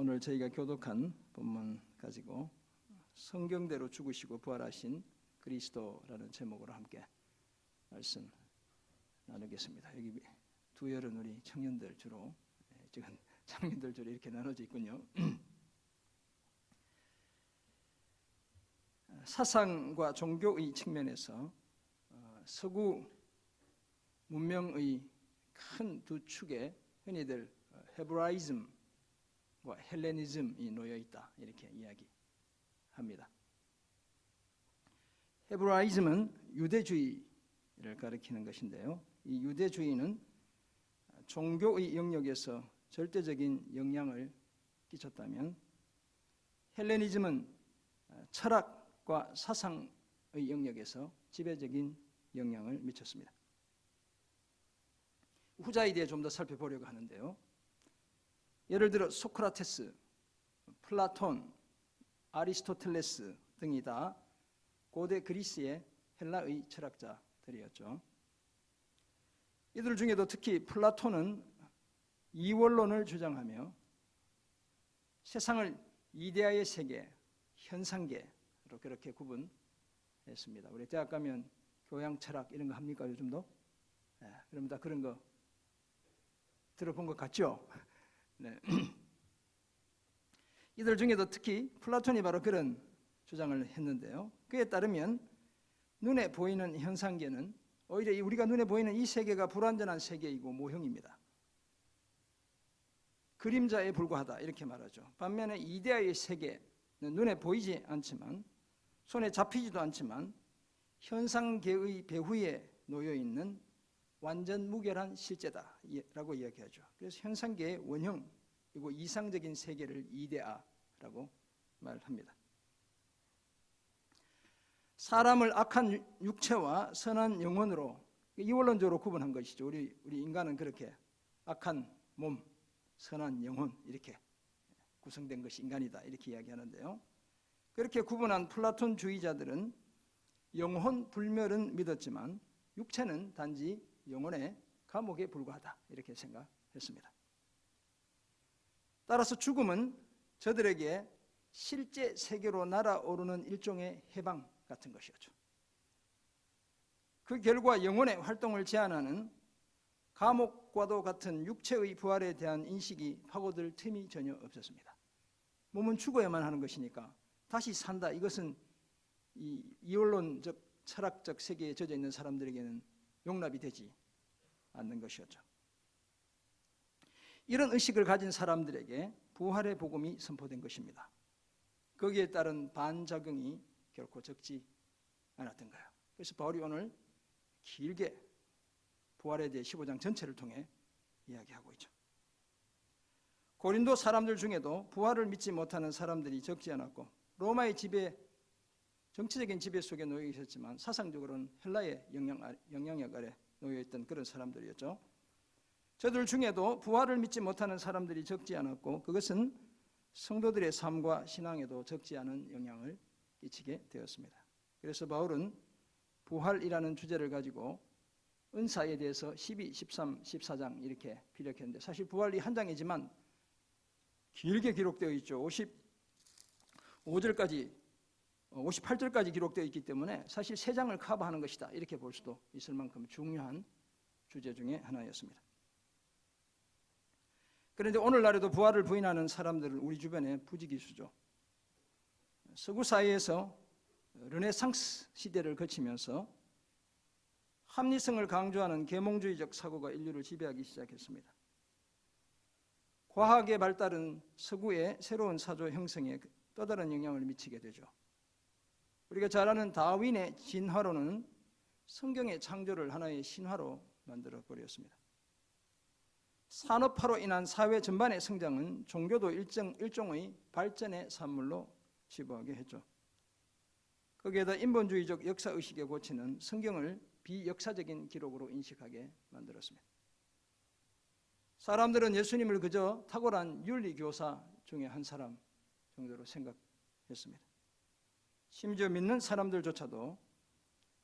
오늘 저희가 교독한 본문 가지고 성경대로 죽으시고 부활하신 그리스도라는 제목으로 함께 말씀 나누겠습니다. 여기 두 열은 우리 청년들 주로, 지금 청년들 주로 이렇게 나눠져 있군요. 사상과 종교의 측면에서 서구 문명의 큰 두 축에 흔히들 헤브라이즘과 헬레니즘이 놓여 있다 이렇게 이야기합니다. 헤브라이즘은 유대주의를 가리키는 것인데요. 이 유대주의는 종교의 영역에서 절대적인 영향을 끼쳤다면, 헬레니즘은 철학과 사상의 영역에서 지배적인 영향을 미쳤습니다. 후자에 대해 좀 더 살펴보려고 하는데요. 예를 들어 소크라테스, 플라톤, 아리스토텔레스 등이 다 고대 그리스의 헬라의 철학자들이었죠. 이들 중에도 특히 플라톤은 이원론을 주장하며 세상을 이데아의 세계, 현상계로 그렇게 구분했습니다. 우리 대학 가면 교양 철학 이런 거 합니까 요즘도? 네, 그럼 다 그런 거 들어본 것 같죠? 네. 이들 중에도 특히 플라톤이 바로 그런 주장을 했는데요. 그에 따르면 눈에 보이는 현상계는 오히려 우리가 눈에 보이는 이 세계가 불완전한 세계이고 모형입니다. 그림자에 불과하다 이렇게 말하죠. 반면에 이데아의 세계는 눈에 보이지 않지만, 손에 잡히지도 않지만 현상계의 배후에 놓여 있는 완전 무결한 실제다라고 이야기하죠. 그래서 현상계의 원형 그리고 이상적인 세계를 이데아라고 말합니다. 사람을 악한 육체와 선한 영혼으로 이원론적으로 구분한 것이죠. 우리 인간은 그렇게 악한 몸, 선한 영혼 이렇게 구성된 것이 인간이다 이렇게 이야기하는데요. 그렇게 구분한 플라톤주의자들은 영혼 불멸은 믿었지만 육체는 단지 영혼의 감옥에 불과하다 이렇게 생각했습니다. 따라서 죽음은 저들에게 실제 세계로 날아오르는 일종의 해방 같은 것이었죠. 그 결과 영혼의 활동을 제한하는 감옥과도 같은 육체의 부활에 대한 인식이 파고들 틈이 전혀 없었습니다. 몸은 죽어야만 하는 것이니까 다시 산다, 이것은 이 이원론적 철학적 세계에 젖어 있는 사람들에게는 용납이 되지 않는 것이었죠. 이런 의식을 가진 사람들에게 부활의 복음이 선포된 것입니다. 거기에 따른 반작용이 결코 적지 않았던 거예요. 그래서 바울이 오늘 길게 부활에 대해 15장 전체를 통해 이야기하고 있죠. 고린도 사람들 중에도 부활을 믿지 못하는 사람들이 적지 않았고, 로마의 지배, 정치적인 지배 속에 놓여 있었지만 사상적으로는 헬라의 영향력 아래 놓여 있던 그런 사람들이었죠. 저들 중에도 부활을 믿지 못하는 사람들이 적지 않았고, 그것은 성도들의 삶과 신앙에도 적지 않은 영향을 끼치게 되었습니다. 그래서 바울은 부활이라는 주제를 가지고 은사에 대해서 12, 13, 14장 이렇게 피력했는데, 사실 부활이 한 장이지만 길게 기록되어 있죠. 58절까지 기록되어 있기 때문에 사실 3장을 커버하는 것이다 이렇게 볼 수도 있을 만큼 중요한 주제 중에 하나였습니다. 그런데 오늘날에도 부활을 부인하는 사람들은 우리 주변에 부지기수죠. 서구 사회에서 르네상스 시대를 거치면서 합리성을 강조하는 계몽주의적 사고가 인류를 지배하기 시작했습니다. 과학의 발달은 서구의 새로운 사조 형성에 또 다른 영향을 미치게 되죠. 우리가 잘 아는 다윈의 진화론은 성경의 창조를 하나의 신화로 만들어 버렸습니다. 산업화로 인한 사회 전반의 성장은 종교도 일종의 발전의 산물로 치부하게 했죠. 거기에다 인본주의적 역사의식에 고치는 성경을 비역사적인 기록으로 인식하게 만들었습니다. 사람들은 예수님을 그저 탁월한 윤리교사 중에 한 사람 정도로 생각했습니다. 심지어 믿는 사람들조차도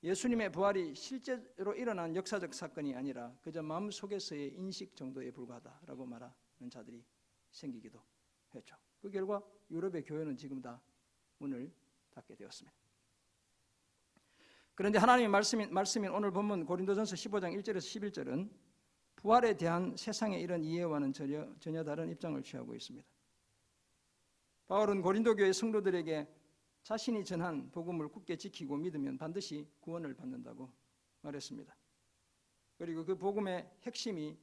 예수님의 부활이 실제로 일어난 역사적 사건이 아니라 그저 마음속에서의 인식 정도에 불과하다라고 말하는 자들이 생기기도 했죠. 결과 유럽의 교회는 지금 다 문을 닫게 되었습니다. 그런데 하나님의 말씀인 오늘 본문 고린도전서 15장 1절에서 11절은 부활에 대한 세상의 이런 이해와는 전혀 다른 입장을 취하고 있습니다. 바울은 고린도 교회 성도들에게 자신이 전한 복음을 굳게 지키고 믿으면 반드시 구원을 받는다고 말했습니다. 그리고 그 복음의 핵심이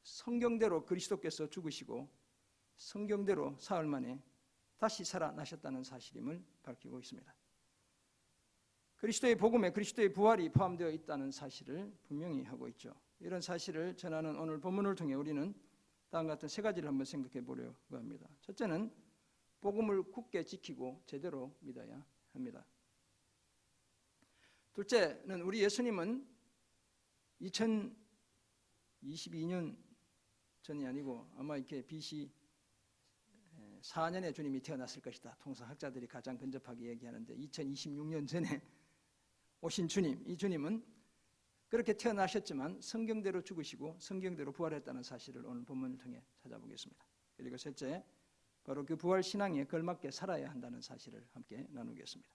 성경대로 그리스도께서 죽으시고 성경대로 사흘 만에 다시 살아나셨다는 사실임을 밝히고 있습니다. 그리스도의 복음에 그리스도의 부활이 포함되어 있다는 사실을 분명히 하고 있죠. 이런 사실을 전하는 오늘 본문을 통해 우리는 다음과 같은 세 가지를 한번 생각해 보려고 합니다. 첫째는 복음을 굳게 지키고 제대로 믿어야 합니다. 둘째는 우리 예수님은 2022년 전이 아니고 아마 이렇게 BC 4년에 주님이 태어났을 것이다. 통상 학자들이 가장 근접하게 얘기하는데 2026년 전에 오신 주님, 이 주님은 그렇게 태어나셨지만 성경대로 죽으시고 성경대로 부활했다는 사실을 오늘 본문을 통해 찾아보겠습니다. 그리고 셋째, 바로 그 부활 신앙에 걸맞게 살아야 한다는 사실을 함께 나누겠습니다.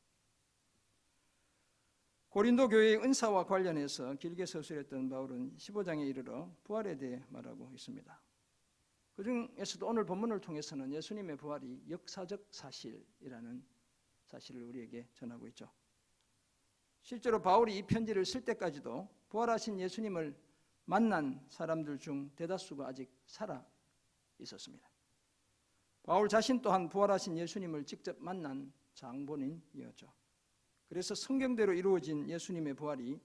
고린도 교회의 은사와 관련해서 길게 서술했던 바울은 15장에 이르러 부활에 대해 말하고 있습니다. 그 중에서도 오늘 본문을 통해서는 예수님의 부활이 역사적 사실이라는 사실을 우리에게 전하고 있죠. 실제로 바울이 이 편지를 쓸 때까지도 부활하신 예수님을 만난 사람들 중 대다수가 아직 살아 있었습니다. 바울 자신 또한 부활하신 예수님을 직접 만난 장본인이었죠. 그래서 성경대로 이루어진 예수님의 부활이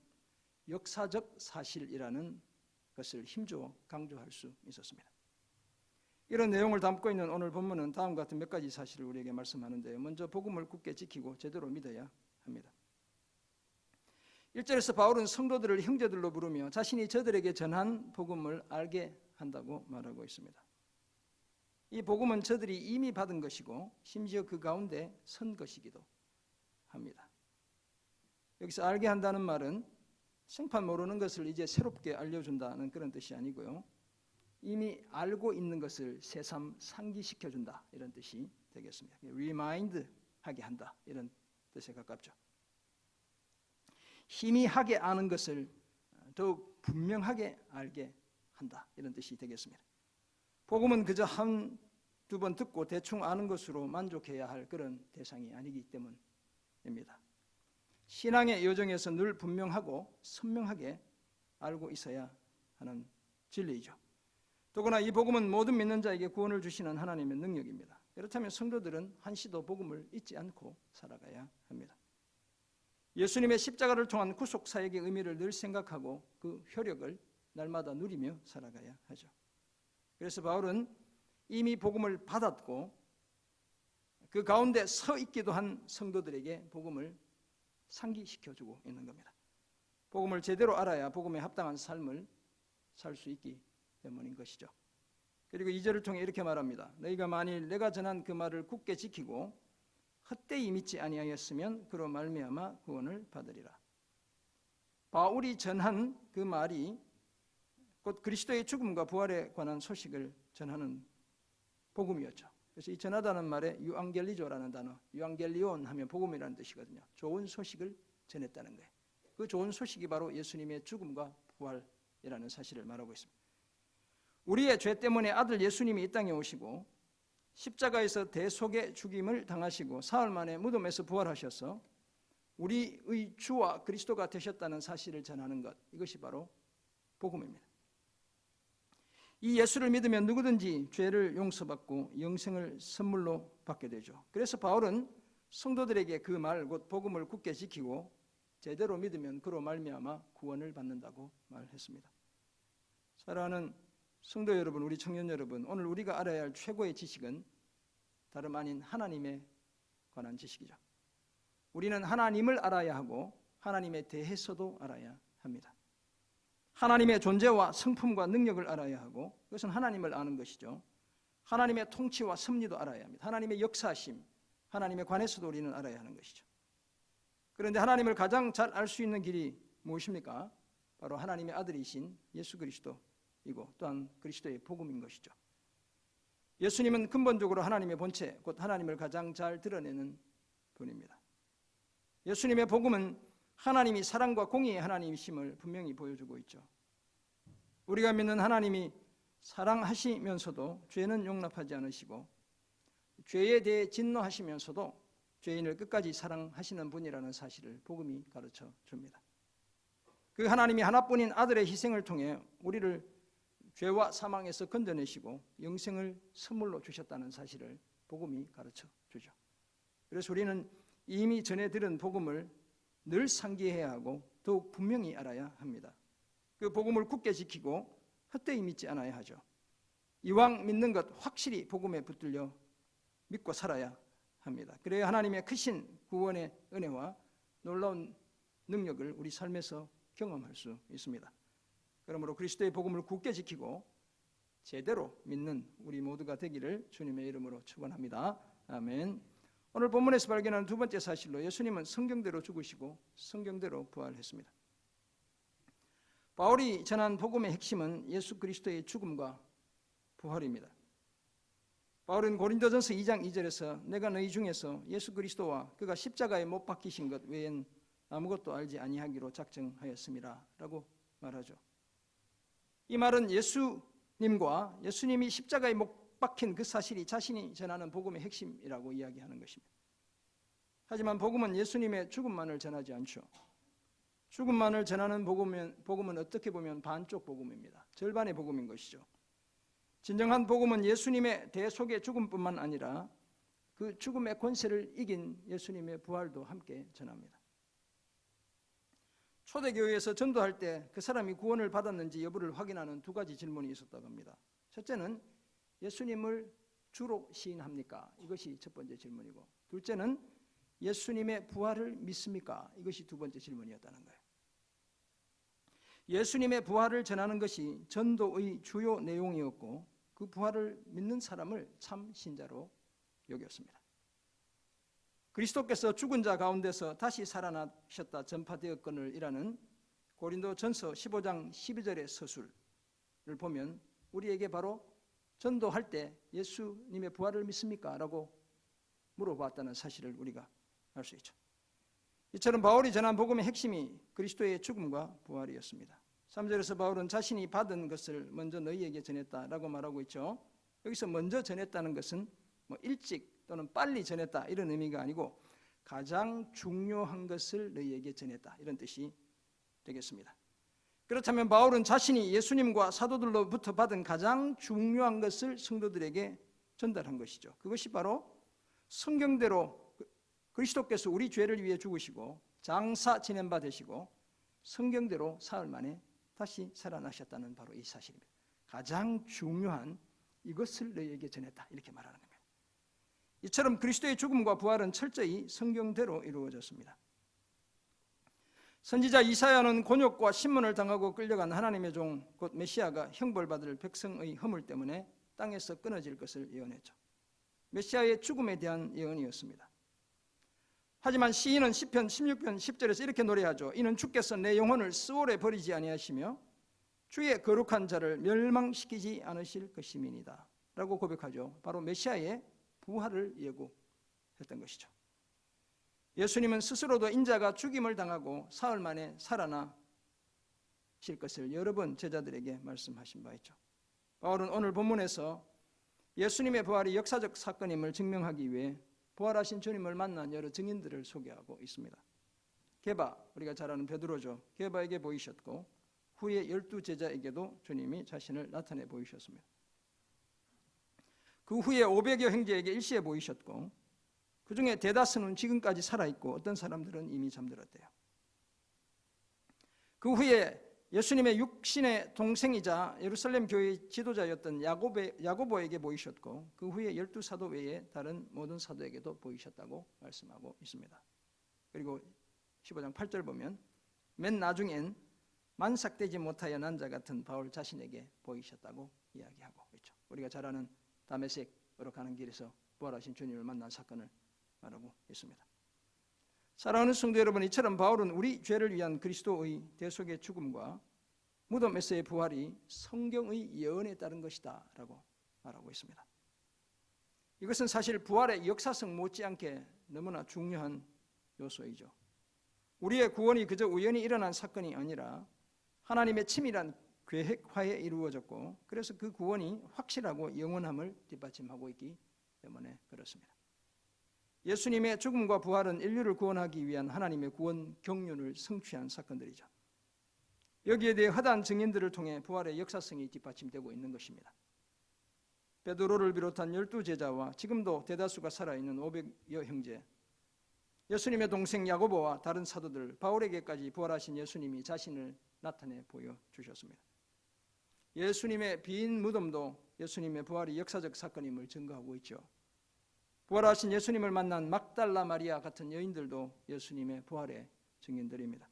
역사적 사실이라는 것을 힘주어 강조할 수 있었습니다. 이런 내용을 담고 있는 오늘 본문은 다음과 같은 몇 가지 사실을 우리에게 말씀하는데요. 먼저 복음을 굳게 지키고 제대로 믿어야 합니다. 1절에서 바울은 성도들을 형제들로 부르며 자신이 저들에게 전한 복음을 알게 한다고 말하고 있습니다. 이 복음은 저들이 이미 받은 것이고 심지어 그 가운데 선 것이기도 합니다. 여기서 알게 한다는 말은 생판 모르는 것을 이제 새롭게 알려준다는 그런 뜻이 아니고요. 이미 알고 있는 것을 새삼 상기시켜준다 이런 뜻이 되겠습니다. 리마인드 하게 한다 이런 뜻에 가깝죠. 희미하게 아는 것을 더욱 분명하게 알게 한다 이런 뜻이 되겠습니다. 복음은 그저 한두 번 듣고 대충 아는 것으로 만족해야 할 그런 대상이 아니기 때문입니다. 신앙의 여정에서 늘 분명하고 선명하게 알고 있어야 하는 진리이죠. 더구나 이 복음은 모든 믿는 자에게 구원을 주시는 하나님의 능력입니다. 그렇다면 성도들은 한시도 복음을 잊지 않고 살아가야 합니다. 예수님의 십자가를 통한 구속 사역의 의미를 늘 생각하고 그 효력을 날마다 누리며 살아가야 하죠. 그래서 바울은 이미 복음을 받았고 그 가운데 서 있기도 한 성도들에게 복음을 상기시켜주고 있는 겁니다. 복음을 제대로 알아야 복음에 합당한 삶을 살 수 있기 때문인 것이죠. 그리고 2절을 통해 이렇게 말합니다. 너희가 만일 내가 전한 그 말을 굳게 지키고 헛되이 믿지 아니하였으면 그로 말미암아 구원을 받으리라. 바울이 전한 그 말이 곧 그리스도의 죽음과 부활에 관한 소식을 전하는 복음이었죠. 그래서 이 전하다는 말에 유앙겔리조라는 단어, 유앙겔리온 하면 복음이라는 뜻이거든요. 좋은 소식을 전했다는 거예요. 그 좋은 소식이 바로 예수님의 죽음과 부활이라는 사실을 말하고 있습니다. 우리의 죄 때문에 아들 예수님이 이 땅에 오시고 십자가에서 대속의 죽임을 당하시고 사흘 만에 무덤에서 부활하셔서 우리의 주와 그리스도가 되셨다는 사실을 전하는 것, 이것이 바로 복음입니다. 이 예수를 믿으면 누구든지 죄를 용서받고 영생을 선물로 받게 되죠. 그래서 바울은 성도들에게 그 말, 곧 복음을 굳게 지키고 제대로 믿으면 그로 말미암아 구원을 받는다고 말했습니다. 사랑하는 성도 여러분, 우리 청년 여러분, 오늘 우리가 알아야 할 최고의 지식은 다름 아닌 하나님에 관한 지식이죠. 우리는 하나님을 알아야 하고 하나님에 대해서도 알아야 합니다. 하나님의 존재와 성품과 능력을 알아야 하고 그것은 하나님을 아는 것이죠. 하나님의 통치와 섭리도 알아야 합니다. 하나님의 역사심, 하나님에 관해서도 우리는 알아야 하는 것이죠. 그런데 하나님을 가장 잘 알 수 있는 길이 무엇입니까? 바로 하나님의 아들이신 예수 그리스도이고 또한 그리스도의 복음인 것이죠. 예수님은 근본적으로 하나님의 본체, 곧 하나님을 가장 잘 드러내는 분입니다. 예수님의 복음은 하나님이 사랑과 공의의 하나님이심을 분명히 보여주고 있죠. 우리가 믿는 하나님이 사랑하시면서도 죄는 용납하지 않으시고 죄에 대해 진노하시면서도 죄인을 끝까지 사랑하시는 분이라는 사실을 복음이 가르쳐 줍니다. 그 하나님이 하나뿐인 아들의 희생을 통해 우리를 죄와 사망에서 건져내시고 영생을 선물로 주셨다는 사실을 복음이 가르쳐 주죠. 그래서 우리는 이미 전해 들은 복음을 늘 상기해야 하고 더욱 분명히 알아야 합니다. 그 복음을 굳게 지키고 헛되이 믿지 않아야 하죠. 이왕 믿는 것 확실히 복음에 붙들려 믿고 살아야 합니다. 그래야 하나님의 크신 구원의 은혜와 놀라운 능력을 우리 삶에서 경험할 수 있습니다. 그러므로 그리스도의 복음을 굳게 지키고 제대로 믿는 우리 모두가 되기를 주님의 이름으로 축원합니다. 아멘. 오늘 본문에서 발견하는 두 번째 사실로 예수님은 성경대로 죽으시고 성경대로 부활했습니다. 바울이 전한 복음의 핵심은 예수 그리스도의 죽음과 부활입니다. 바울은 고린도전서 2장 2절에서 내가 너희 중에서 예수 그리스도와 그가 십자가에 못 박히신 것 외엔 아무것도 알지 아니하기로 작정하였습니다 라고 말하죠. 이 말은 예수님과 예수님이 십자가에 못 박힌 그 사실이 자신이 전하는 복음의 핵심이라고 이야기하는 것입니다. 하지만 복음은 예수님의 죽음만을 전하지 않죠. 죽음만을 전하는 복음은 어떻게 보면 반쪽 복음입니다. 절반의 복음인 것이죠. 진정한 복음은 예수님의 대속의 죽음뿐만 아니라 그 죽음의 권세를 이긴 예수님의 부활도 함께 전합니다. 초대교회에서 전도할 때 그 사람이 구원을 받았는지 여부를 확인하는 두 가지 질문이 있었다고 합니다. 첫째는 예수님을 주로 시인합니까? 이것이 첫 번째 질문이고, 둘째는 예수님의 부활을 믿습니까? 이것이 두 번째 질문이었다는 거예요. 예수님의 부활을 전하는 것이 전도의 주요 내용이었고 그 부활을 믿는 사람을 참 신자로 여겼습니다. 그리스도께서 죽은 자 가운데서 다시 살아나셨다 전파되었거늘 이라는 고린도전서 15장 12절의 서술을 보면 우리에게 바로 전도할 때 예수님의 부활을 믿습니까? 라고 물어봤다는 사실을 우리가 알 수 있죠. 이처럼 바울이 전한 복음의 핵심이 그리스도의 죽음과 부활이었습니다. 3절에서 바울은 자신이 받은 것을 먼저 너희에게 전했다라고 말하고 있죠. 여기서 먼저 전했다는 것은 일찍 또는 빨리 전했다 이런 의미가 아니고 가장 중요한 것을 너희에게 전했다 이런 뜻이 되겠습니다. 그렇다면 바울은 자신이 예수님과 사도들로부터 받은 가장 중요한 것을 성도들에게 전달한 것이죠. 그것이 바로 성경대로 그리스도께서 우리 죄를 위해 죽으시고 장사 지낸 바 되시고 성경대로 사흘 만에 다시 살아나셨다는 바로 이 사실입니다. 가장 중요한 이것을 너희에게 전했다 이렇게 말하는 겁니다. 이처럼 그리스도의 죽음과 부활은 철저히 성경대로 이루어졌습니다. 선지자 이사야는 곤욕과 신문을 당하고 끌려간 하나님의 종 곧 메시아가 형벌받을 백성의 허물 때문에 땅에서 끊어질 것을 예언했죠. 메시아의 죽음에 대한 예언이었습니다. 하지만 시인은 시편 16편 10절에서 이렇게 노래하죠. 이는 주께서 내 영혼을 스올에 버리지 아니하시며 주의 거룩한 자를 멸망시키지 않으실 것임이니이다 라고 고백하죠. 바로 메시아의 부활을 예고했던 것이죠. 예수님은 스스로도 인자가 죽임을 당하고 사흘 만에 살아나실 것을 여러 번 제자들에게 말씀하신 바 있죠. 바울은 오늘 본문에서 예수님의 부활이 역사적 사건임을 증명하기 위해 부활하신 주님을 만난 여러 증인들을 소개하고 있습니다. 게바, 우리가 잘 아는 베드로죠. 게바에게 보이셨고 후에 12제자에게도 주님이 자신을 나타내 보이셨습니다. 그 후에 500여 형제에게 일시에 보이셨고 그 중에 대다수는 지금까지 살아있고 어떤 사람들은 이미 잠들었대요. 그 후에 예수님의 육신의 동생이자 예루살렘 교회의 지도자였던 야고보에게 보이셨고 그 후에 12사도 외에 다른 모든 사도에게도 보이셨다고 말씀하고 있습니다. 그리고 15장 8절 보면 맨 나중엔 만삭되지 못하여 난 자 같은 바울 자신에게 보이셨다고 이야기하고 있죠. 우리가 잘 아는 다메섹으로 가는 길에서 부활하신 주님을 만난 사건을 말하고 있습니다. 사랑하는 성도 여러분, 이처럼 바울은 우리 죄를 위한 그리스도의 대속의 죽음과 무덤에서의 부활이 성경의 예언에 따른 것이다 라고 말하고 있습니다. 이것은 사실 부활의 역사성 못지않게 너무나 중요한 요소이죠. 우리의 구원이 그저 우연히 일어난 사건이 아니라 하나님의 치밀한 계획하에 이루어졌고, 그래서 그 구원이 확실하고 영원함을 뒷받침하고 있기 때문에 그렇습니다. 예수님의 죽음과 부활은 인류를 구원하기 위한 하나님의 구원 경륜을 성취한 사건들이죠. 여기에 대해 허다한 증인들을 통해 부활의 역사성이 뒷받침되고 있는 것입니다. 베드로를 비롯한 12제자와 지금도 대다수가 살아있는 500여 형제, 예수님의 동생 야고보와 다른 사도들, 바울에게까지 부활하신 예수님이 자신을 나타내 보여주셨습니다. 예수님의 빈 무덤도 예수님의 부활이 역사적 사건임을 증거하고 있죠. 부활하신 예수님을 만난 막달라 마리아 같은 여인들도 예수님의 부활의 증인들입니다.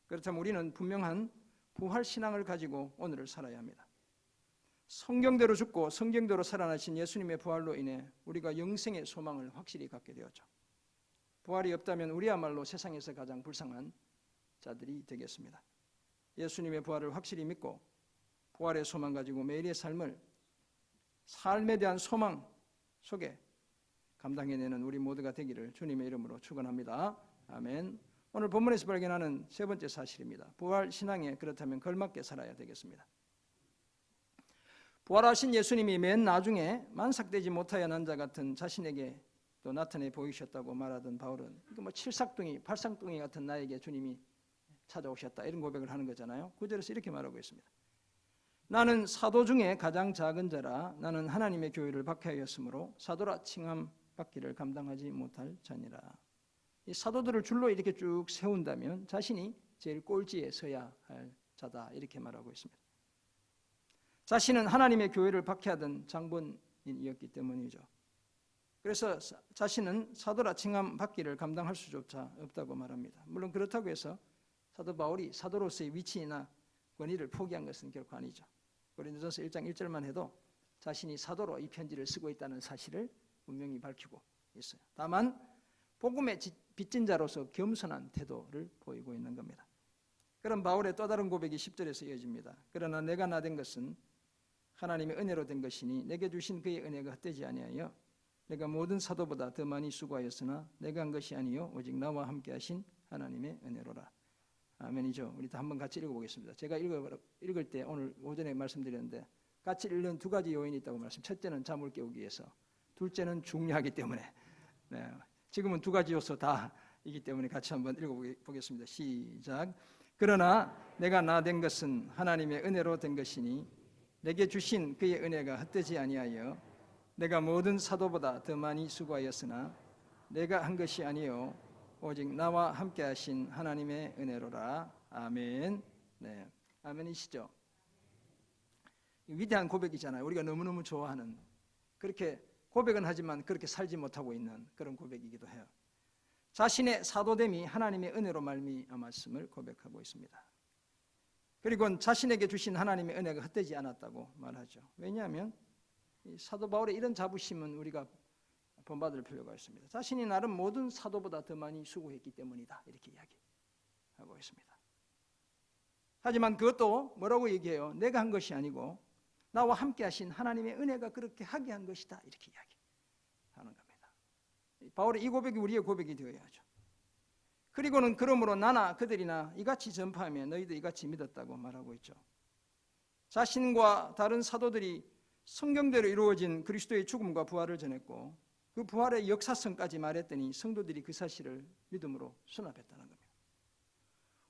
그렇다면 우리는 분명한 부활 신앙을 가지고 오늘을 살아야 합니다. 성경대로 죽고 성경대로 살아나신 예수님의 부활로 인해 우리가 영생의 소망을 확실히 갖게 되었죠. 부활이 없다면 우리야말로 세상에서 가장 불쌍한 자들이 되겠습니다. 예수님의 부활을 확실히 믿고 부활의 소망 가지고 매일의 삶에 대한 소망 속에 감당해내는 우리 모두가 되기를 주님의 이름으로 축원합니다. 아멘. 오늘 본문에서 발견하는 세 번째 사실입니다. 부활 신앙에 그렇다면 걸맞게 살아야 되겠습니다. 부활하신 예수님이 맨 나중에 만삭되지 못하여 난 자 같은 자신에게 또 나타내 보이셨다고 말하던 바울은 칠삭둥이, 팔상둥이 같은 나에게 주님이 찾아오셨다 이런 고백을 하는 거잖아요. 9절에서 이렇게 말하고 있습니다. 나는 사도 중에 가장 작은 자라. 나는 하나님의 교회를 박해하였으므로 사도라 칭함 받기를 감당하지 못할 자니라. 이 사도들을 줄로 이렇게 쭉 세운다면 자신이 제일 꼴찌에 서야 할 자다 이렇게 말하고 있습니다. 자신은 하나님의 교회를 박해하던 장본인이었기 때문이죠. 그래서 자신은 사도라 칭함 받기를 감당할 수조차 없다고 말합니다. 물론 그렇다고 해서 사도 바울이 사도로서의 위치나 권위를 포기한 것은 결코 아니죠. 고린도전서 1장 1절만 해도 자신이 사도로 이 편지를 쓰고 있다는 사실을 분명히 밝히고 있어요. 다만 복음의 빚진 자로서 겸손한 태도를 보이고 있는 겁니다. 그럼 바울의 또 다른 고백이 10절에서 이어집니다. 그러나 내가 나된 것은 하나님의 은혜로 된 것이니 내게 주신 그의 은혜가 헛되지 아니하여 내가 모든 사도보다 더 많이 수고하였으나 내가 한 것이 아니요 오직 나와 함께 하신 하나님의 은혜로라. 아멘이죠. 우리 다 한번 같이 읽어보겠습니다. 제가 읽을 때 오늘 오전에 말씀드렸는데 같이 읽는 두 가지 요인이 있다고 말씀. 첫째는 잠을 깨우기 위해서, 둘째는 중요하기 때문에. 네, 지금은 두 가지 요소 다이기 때문에 같이 한번 읽어보겠습니다. 시작. 그러나 내가 나 된 것은 하나님의 은혜로 된 것이니 내게 주신 그의 은혜가 헛되지 아니하여 내가 모든 사도보다 더 많이 수고하였으나 내가 한 것이 아니요 오직 나와 함께 하신 하나님의 은혜로라. 아멘. 네, 아멘이시죠? 위대한 고백이잖아요. 우리가 너무너무 좋아하는, 그렇게 고백은 하지만 그렇게 살지 못하고 있는 그런 고백이기도 해요. 자신의 사도됨이 하나님의 은혜로 말미암았음을 고백하고 있습니다. 그리고 자신에게 주신 하나님의 은혜가 헛되지 않았다고 말하죠. 왜냐하면 사도 바울의 이런 자부심은 우리가 본받을 필요가 있습니다. 자신이 나름 모든 사도보다 더 많이 수고했기 때문이다 이렇게 이야기하고 있습니다. 하지만 그것도 뭐라고 얘기해요? 내가 한 것이 아니고 나와 함께 하신 하나님의 은혜가 그렇게 하게 한 것이다 이렇게 이야기하는 겁니다. 바울의 이 고백이 우리의 고백이 되어야죠. 그리고는 그러므로 나나 그들이나 이같이 전파하며 너희도 이같이 믿었다고 말하고 있죠. 자신과 다른 사도들이 성경대로 이루어진 그리스도의 죽음과 부활을 전했고 그 부활의 역사성까지 말했더니 성도들이 그 사실을 믿음으로 수납했다는 겁니다.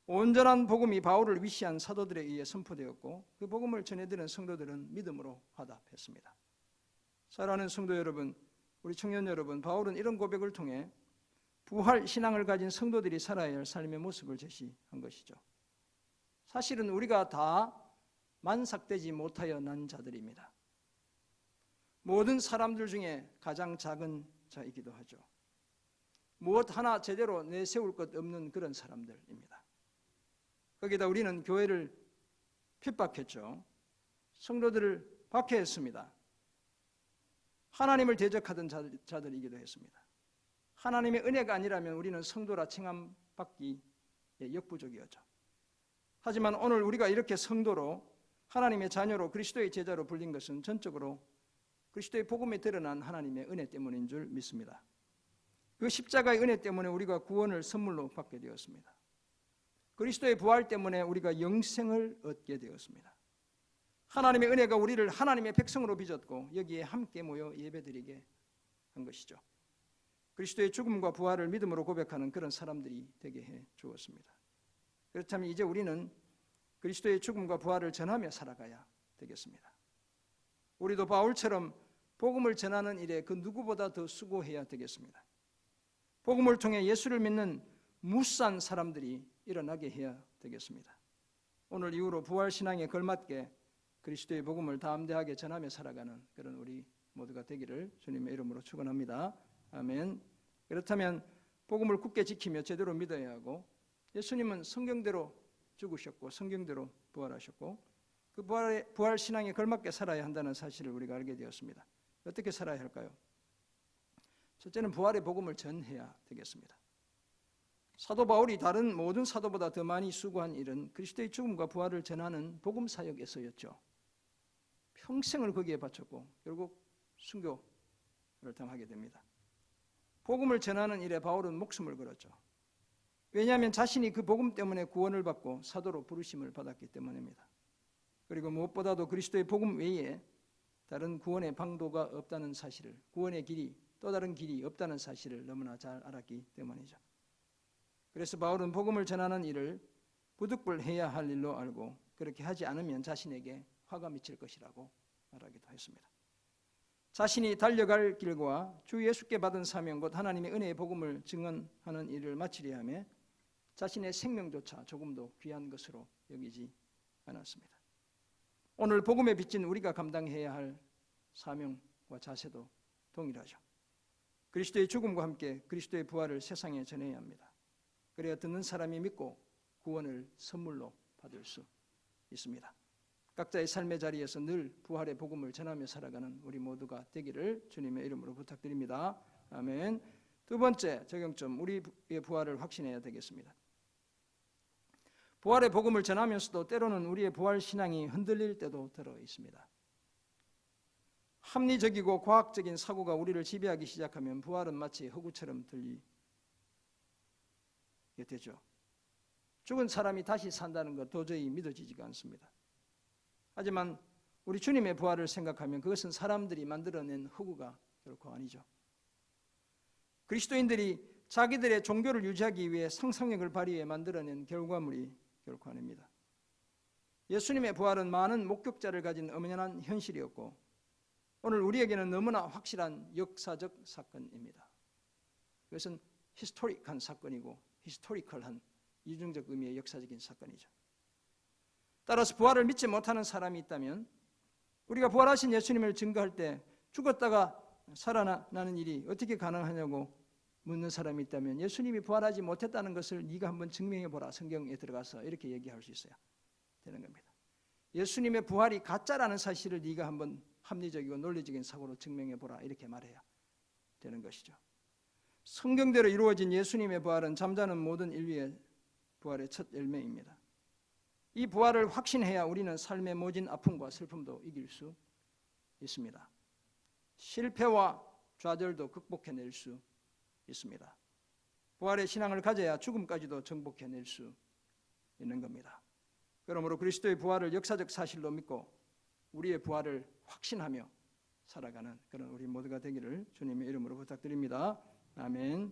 온전한 복음이 바울을 위시한 사도들에 의해 선포되었고 그 복음을 전해드리는 성도들은 믿음으로 화답했습니다. 사랑하는 성도 여러분, 우리 청년 여러분, 바울은 이런 고백을 통해 부활 신앙을 가진 성도들이 살아야 할 삶의 모습을 제시한 것이죠. 사실은 우리가 다 만삭되지 못하여 난 자들입니다. 모든 사람들 중에 가장 작은 자이기도 하죠. 무엇 하나 제대로 내세울 것 없는 그런 사람들입니다. 거기다 우리는 교회를 핍박했죠. 성도들을 박해했습니다. 하나님을 대적하던 자들이기도 했습니다. 하나님의 은혜가 아니라면 우리는 성도라 칭함받기에 역부족이었죠. 하지만 오늘 우리가 이렇게 성도로 하나님의 자녀로 그리스도의 제자로 불린 것은 전적으로 그리스도의 복음에 드러난 하나님의 은혜 때문인 줄 믿습니다. 그 십자가의 은혜 때문에 우리가 구원을 선물로 받게 되었습니다. 그리스도의 부활 때문에 우리가 영생을 얻게 되었습니다. 하나님의 은혜가 우리를 하나님의 백성으로 빚었고 여기에 함께 모여 예배드리게 한 것이죠. 그리스도의 죽음과 부활을 믿음으로 고백하는 그런 사람들이 되게 해 주었습니다. 그렇다면 이제 우리는 그리스도의 죽음과 부활을 전하며 살아가야 되겠습니다. 우리도 바울처럼 복음을 전하는 일에 그 누구보다 더 수고해야 되겠습니다. 복음을 통해 예수를 믿는 무수한 사람들이 일어나게 해야 되겠습니다. 오늘 이후로 부활신앙에 걸맞게 그리스도의 복음을 담대하게 전하며 살아가는 그런 우리 모두가 되기를 주님의 이름으로 축원합니다. 아멘. 그렇다면 복음을 굳게 지키며 제대로 믿어야 하고 예수님은 성경대로 죽으셨고 성경대로 부활하셨고 그 부활 신앙에 걸맞게 살아야 한다는 사실을 우리가 알게 되었습니다. 어떻게 살아야 할까요? 첫째는 부활의 복음을 전해야 되겠습니다. 사도 바울이 다른 모든 사도보다 더 많이 수고한 일은 그리스도의 죽음과 부활을 전하는 복음 사역에서였죠. 평생을 거기에 바쳤고 결국 순교를 당하게 됩니다. 복음을 전하는 일에 바울은 목숨을 걸었죠. 왜냐하면 자신이 그 복음 때문에 구원을 받고 사도로 부르심을 받았기 때문입니다. 그리고 무엇보다도 그리스도의 복음 외에 다른 구원의 방도가 없다는 사실을, 구원의 길이, 또 다른 길이 없다는 사실을 너무나 잘 알았기 때문이죠. 그래서 바울은 복음을 전하는 일을 부득불해야 할 일로 알고 그렇게 하지 않으면 자신에게 화가 미칠 것이라고 말하기도 했습니다. 자신이 달려갈 길과 주 예수께 받은 사명 곧 하나님의 은혜의 복음을 증언하는 일을 마치려 하며 자신의 생명조차 조금도 귀한 것으로 여기지 않았습니다. 오늘 복음에 비친 우리가 감당해야 할 사명과 자세도 동일하죠. 그리스도의 죽음과 함께 그리스도의 부활을 세상에 전해야 합니다. 그래야 듣는 사람이 믿고 구원을 선물로 받을 수 있습니다. 각자의 삶의 자리에서 늘 부활의 복음을 전하며 살아가는 우리 모두가 되기를 주님의 이름으로 부탁드립니다. 아멘. 두 번째 적용점, 우리의 부활을 확신해야 되겠습니다. 부활의 복음을 전하면서도 때로는 우리의 부활 신앙이 흔들릴 때도 들어 있습니다. 합리적이고 과학적인 사고가 우리를 지배하기 시작하면 부활은 마치 허구처럼 들리게 되죠. 죽은 사람이 다시 산다는 것 도저히 믿어지지가 않습니다. 하지만 우리 주님의 부활을 생각하면 그것은 사람들이 만들어낸 허구가 결코 아니죠. 그리스도인들이 자기들의 종교를 유지하기 위해 상상력을 발휘해 만들어낸 결과물이 결코 아닙니다. 예수님의 부활은 많은 목격자를 가진 엄연한 현실이었고 오늘 우리에게는 너무나 확실한 역사적 사건입니다. 그것은 히스토릭한 사건이고 히스토리컬한 이중적 의미의 역사적인 사건이죠. 따라서 부활을 믿지 못하는 사람이 있다면 우리가 부활하신 예수님을 증거할 때 죽었다가 살아나는 일이 어떻게 가능하냐고 묻는 사람이 있다면 예수님이 부활하지 못했다는 것을 네가 한번 증명해보라. 성경에 들어가서 이렇게 얘기할 수 있어야 되는 겁니다. 예수님의 부활이 가짜라는 사실을 네가 한번 합리적이고 논리적인 사고로 증명해보라. 이렇게 말해야 되는 것이죠. 성경대로 이루어진 예수님의 부활은 잠자는 모든 인류의 부활의 첫 열매입니다. 이 부활을 확신해야 우리는 삶의 모진 아픔과 슬픔도 이길 수 있습니다. 실패와 좌절도 극복해낼 수 있습니다. 부활의 신앙을 가져야 죽음까지도 정복해낼 수 있는 겁니다. 그러므로 그리스도의 부활을 역사적 사실로 믿고 우리의 부활을 확신하며 살아가는 그런 우리 모두가 되기를 주님의 이름으로 부탁드립니다. 아멘.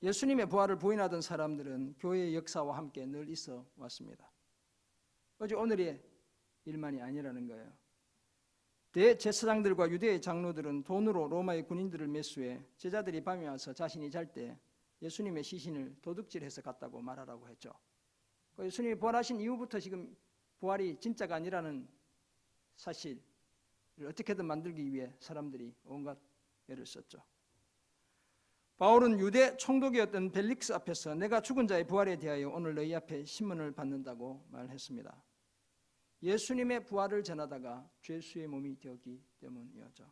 예수님의 부활을 부인하던 사람들은 교회의 역사와 함께 늘 있어 왔습니다. 어제 오늘의 일만이 아니라는 거예요. 대제사장들과 유대의 장로들은 돈으로 로마의 군인들을 매수해 제자들이 밤에 와서 자신이 잘 때 예수님의 시신을 도둑질해서 갔다고 말하라고 했죠. 예수님이 부활하신 이후부터 지금 부활이 진짜가 아니라는 사실을 어떻게든 만들기 위해 사람들이 온갖 애를 썼죠. 바울은 유대 총독이었던 벨릭스 앞에서 내가 죽은 자의 부활에 대하여 오늘 너희 앞에 신문을 받는다고 말했습니다. 예수님의 부활을 전하다가 죄수의 몸이 되었기 때문이었죠.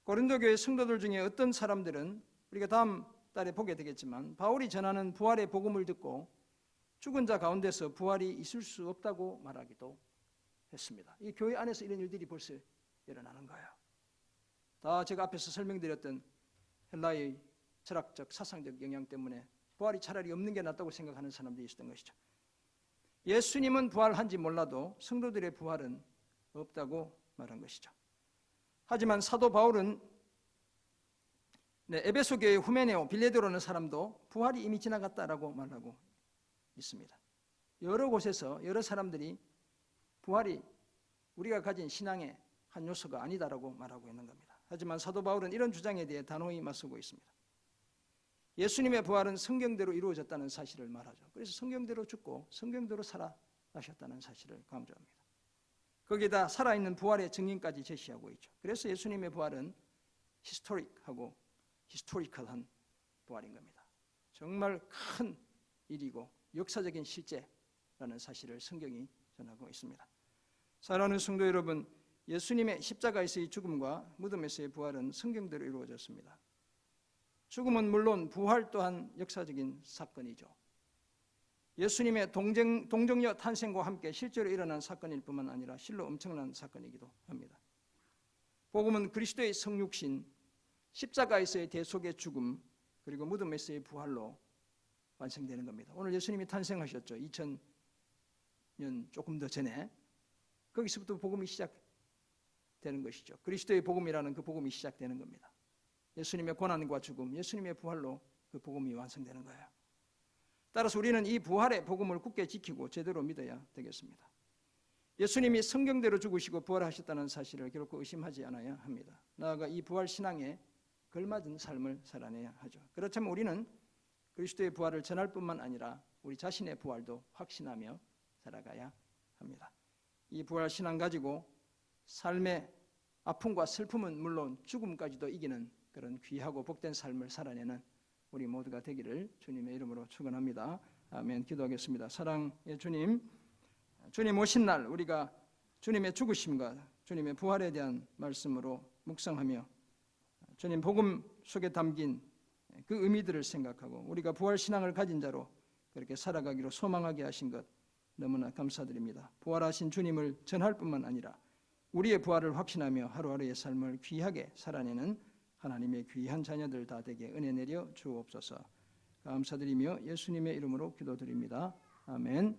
고린도 교회 성도들 중에 어떤 사람들은 우리가 다음 달에 보게 되겠지만 바울이 전하는 부활의 복음을 듣고 죽은 자 가운데서 부활이 있을 수 없다고 말하기도 했습니다. 이 교회 안에서 이런 일들이 벌써 일어나는 거예요. 다 제가 앞에서 설명드렸던 헬라의 철학적 사상적 영향 때문에 부활이 차라리 없는 게 낫다고 생각하는 사람들이 있었던 것이죠. 예수님은 부활한지 몰라도 성도들의 부활은 없다고 말한 것이죠. 하지만 사도 바울은 에베소 교회 후메네오 빌레도라는 사람도 부활이 이미 지나갔다라고 말하고 있습니다. 여러 곳에서 여러 사람들이 부활이 우리가 가진 신앙의 한 요소가 아니다라고 말하고 있는 겁니다. 하지만 사도 바울은 이런 주장에 대해 단호히 맞서고 있습니다. 예수님의 부활은 성경대로 이루어졌다는 사실을 말하죠. 그래서 성경대로 죽고 성경대로 살아나셨다는 사실을 강조합니다. 거기다 살아있는 부활의 증인까지 제시하고 있죠. 그래서 예수님의 부활은 히스토리컬한 부활인 겁니다. 정말 큰 일이고 역사적인 실제라는 사실을 성경이 전하고 있습니다. 사랑하는 성도 여러분, 예수님의 십자가에서의 죽음과 무덤에서의 부활은 성경대로 이루어졌습니다. 죽음은 물론 부활 또한 역사적인 사건이죠. 예수님의 동정녀 탄생과 함께 실제로 일어난 사건일 뿐만 아니라 실로 엄청난 사건이기도 합니다. 복음은 그리스도의 성육신, 십자가에서의 대속의 죽음, 그리고 무덤에서의 부활로 완성되는 겁니다. 오늘 예수님이 탄생하셨죠. 2000년 조금 더 전에. 거기서부터 복음이 시작되는 것이죠. 그리스도의 복음이라는 그 복음이 시작되는 겁니다. 예수님의 고난과 죽음, 예수님의 부활로 그 복음이 완성되는 거예요. 따라서 우리는 이 부활의 복음을 굳게 지키고 제대로 믿어야 되겠습니다. 예수님이 성경대로 죽으시고 부활하셨다는 사실을 결코 의심하지 않아야 합니다. 나아가 이 부활 신앙에 걸맞은 삶을 살아내야 하죠. 그렇다면 우리는 그리스도의 부활을 전할 뿐만 아니라 우리 자신의 부활도 확신하며 살아가야 합니다. 이 부활 신앙 가지고 삶의 아픔과 슬픔은 물론 죽음까지도 이기는 그런 귀하고 복된 삶을 살아내는 우리 모두가 되기를 주님의 이름으로 축원합니다. 아멘. 기도하겠습니다. 사랑의 주님, 주님 오신 날 우리가 주님의 죽으심과 주님의 부활에 대한 말씀으로 묵상하며 주님 복음 속에 담긴 그 의미들을 생각하고 우리가 부활 신앙을 가진 자로 그렇게 살아가기로 소망하게 하신 것 너무나 감사드립니다. 부활하신 주님을 전할 뿐만 아니라 우리의 부활을 확신하며 하루하루의 삶을 귀하게 살아내는 하나님의 귀한 자녀들 다 되게 은혜 내려 주옵소서. 감사드리며 예수님의 이름으로 기도드립니다. 아멘.